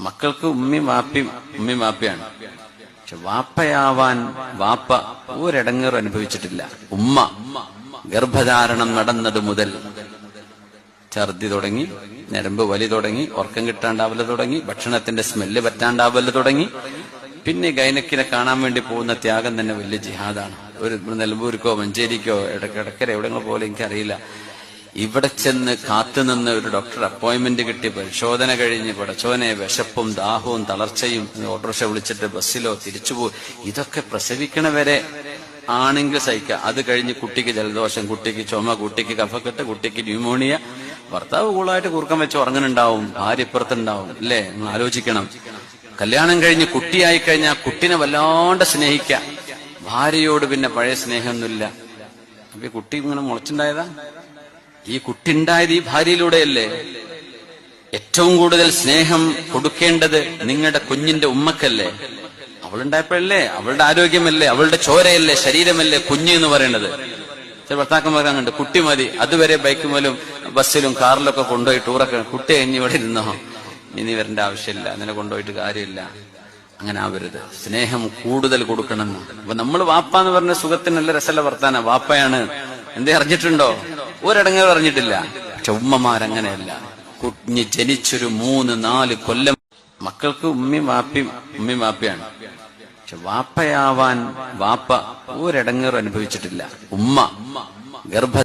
മക്കൾക്ക് ഉമ്മയും വാപ്പയാണ്. പക്ഷെ വാപ്പയാവാൻ വാപ്പ ഒരിടങ്ങേറും അനുഭവിച്ചിട്ടില്ല. ഉമ്മ ഗർഭധാരണം നടന്നത് മുതൽ ഛർദി തുടങ്ങി, ഞരമ്പ് വലി തുടങ്ങി, ഉറക്കം കിട്ടാണ്ടാവല് തുടങ്ങി, ഭക്ഷണത്തിന്റെ സ്മെല്ല് പറ്റാണ്ടാവല് തുടങ്ങി. പിന്നെ ഗൈനക്കിനെ കാണാൻ വേണ്ടി പോകുന്ന ത്യാഗം തന്നെ വലിയ ജിഹാദാണ്. ഒരു നെൽബൂർക്കോ മഞ്ചേരിക്കോ ഇടക്കര എവിടെയോ പോലെ എനിക്കറിയില്ല. ഇവിടെ ചെന്ന് കാത്തുനിന്ന് ഒരു ഡോക്ടർ അപ്പോയിന്റ്മെന്റ് കിട്ടി, പരിശോധന കഴിഞ്ഞ് പടച്ചോനെ വിശപ്പും ദാഹവും തളർച്ചയും ഓട്ടോറിക്ഷ വിളിച്ചിട്ട് ബസ്സിലോ തിരിച്ചുപോയി, ഇതൊക്കെ പ്രസവിക്കണവരെ ആണെങ്കിൽ സഹിക്കുക. അത് കഴിഞ്ഞ് കുട്ടിക്ക് ജലദോഷം, കുട്ടിക്ക് ചുമ, കുട്ടിക്ക് കഫക്കെട്ട്, കുട്ടിക്ക് ന്യൂമോണിയ, ഭർത്താവ് കൂളായിട്ട് കുറുക്കം വെച്ച് ഉറങ്ങുന്നുണ്ടാവും, ഭാര്യ ഇപ്പുറത്തുണ്ടാവും. അല്ലേ? നിങ്ങൾ ആലോചിക്കണം. കല്യാണം കഴിഞ്ഞ് കുട്ടിയായി കഴിഞ്ഞാൽ കുട്ടിനെ വല്ലാണ്ട് സ്നേഹിക്കാം. ഭാര്യയോട് പിന്നെ പഴയ സ്നേഹമൊന്നുമില്ല. അപ്പൊ ഈ കുട്ടി ഇങ്ങനെ മുളച്ചുണ്ടായതാ. ഈ കുട്ടി ഉണ്ടായത് ഈ ഭാര്യയിലൂടെയല്ലേ. ഏറ്റവും കൂടുതൽ സ്നേഹം കൊടുക്കേണ്ടത് നിങ്ങളുടെ കുഞ്ഞിന്റെ ഉമ്മക്കല്ലേ. അവളുണ്ടായപ്പോഴല്ലേ, അവളുടെ ആരോഗ്യമല്ലേ, അവളുടെ ചോരയല്ലേ, ശരീരമല്ലേ കുഞ്ഞ് എന്ന് പറയേണ്ടത്. ചില ഭർത്താക്കന്മാർ കണ്ട് കുട്ടി മതി, അതുവരെ ബൈക്കുമേലും ബസ്സിലും കാറിലൊക്കെ കൊണ്ടുപോയി ടൂറൊക്കെ, കുട്ടി കഴിഞ്ഞ് ഇവിടെ ഇരുന്നോ, ഇനി വരേണ്ട ആവശ്യമില്ല, അങ്ങനെ കൊണ്ടുപോയിട്ട് കാര്യമില്ല. അങ്ങനെ ആവരുത്. സ്നേഹം കൂടുതൽ കൊടുക്കണം. അപ്പൊ നമ്മൾ വാപ്പ എന്ന് പറഞ്ഞ സുഖത്തിന് നല്ല രസമുള്ള വർത്താന. വാപ്പയാണ് എന്തേ അറിഞ്ഞിട്ടുണ്ടോ? ഒരിടങ്ങേറും അറിഞ്ഞിട്ടില്ല. പക്ഷെ ഉമ്മമാരങ്ങനെയല്ല. കുഞ്ഞ് ജനിച്ചൊരു 3-4 കൊല്ലം മക്കൾക്ക് ഉമ്മയും വാപ്പയാണ്. പക്ഷെ വാപ്പയാവാൻ വാപ്പ ഒരിടങ്ങേറും അനുഭവിച്ചിട്ടില്ല. ഉമ്മ ഗർഭ